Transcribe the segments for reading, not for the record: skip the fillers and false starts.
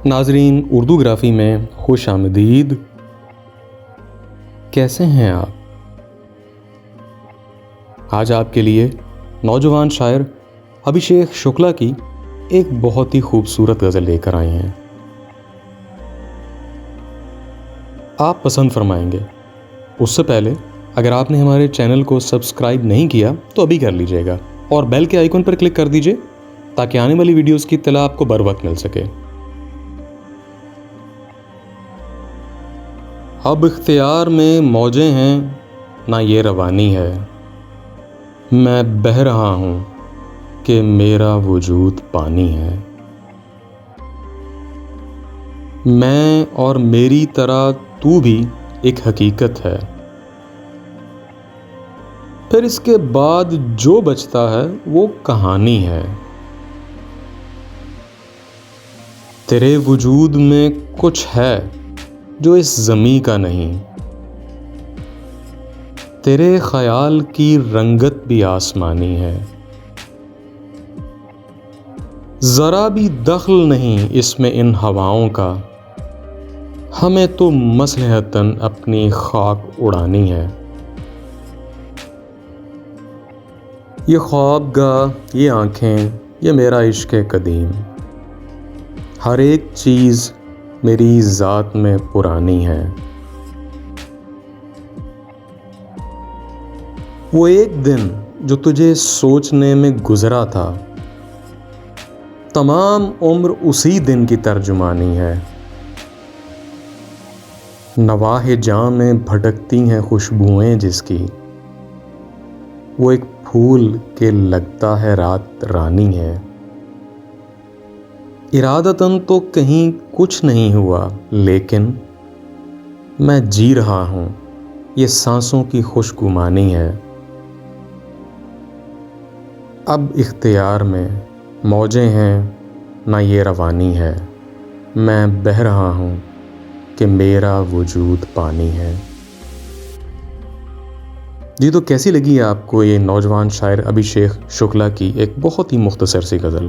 ناظرین اردو گرافی میں خوش آمدید. کیسے ہیں آپ؟ آج آپ کے لیے نوجوان شاعر ابھیشیک شکلا کی ایک بہت ہی خوبصورت غزل لے کر آئے ہیں. آپ پسند فرمائیں گے. اس سے پہلے اگر آپ نے ہمارے چینل کو سبسکرائب نہیں کیا تو ابھی کر لیجئے گا اور بیل کے آئیکن پر کلک کر دیجئے تاکہ آنے والی ویڈیوز کی اطلاع آپ کو بر وقت مل سکے. اب اختیار میں موجیں ہیں نہ یہ روانی ہے، میں بہہ رہا ہوں کہ میرا وجود پانی ہے. میں اور میری طرح تو بھی ایک حقیقت ہے، پھر اس کے بعد جو بچتا ہے وہ کہانی ہے. تیرے وجود میں کچھ ہے جو اس زمیں کا نہیں، تیرے خیال کی رنگت بھی آسمانی ہے. ذرا بھی دخل نہیں اس میں ان ہواؤں کا، ہمیں تو مصلحتاً اپنی خاک اڑانی ہے. یہ خوابگاہ، یہ آنکھیں، یہ میرا عشق قدیم، ہر ایک چیز میری ذات میں پرانی ہے. وہ ایک دن جو تجھے سوچنے میں گزرا تھا، تمام عمر اسی دن کی ترجمانی ہے. نواح جاں میں بھٹکتی ہیں خوشبوئیں جس کی، وہ ایک پھول کے لگتا ہے رات رانی ہے. ارادتاً تو کہیں کچھ نہیں ہوا لیکن میں جی رہا ہوں، یہ سانسوں کی خوشگمانی ہے. اب اختیار میں موجیں ہیں نہ یہ روانی ہے، میں بہہ رہا ہوں کہ میرا وجود پانی ہے. جی تو کیسی لگی آپ کو یہ نوجوان شاعر ابھیشیک شکلا کی ایک بہت ہی مختصر سی غزل؟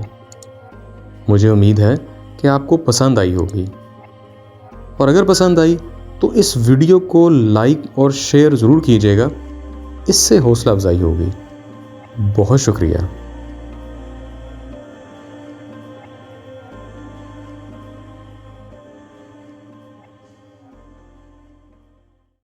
مجھے امید ہے کہ آپ کو پسند آئی ہوگی، اور اگر پسند آئی تو اس ویڈیو کو لائک اور شیئر ضرور کیجیے گا، اس سے حوصلہ افزائی ہوگی. بہت شکریہ.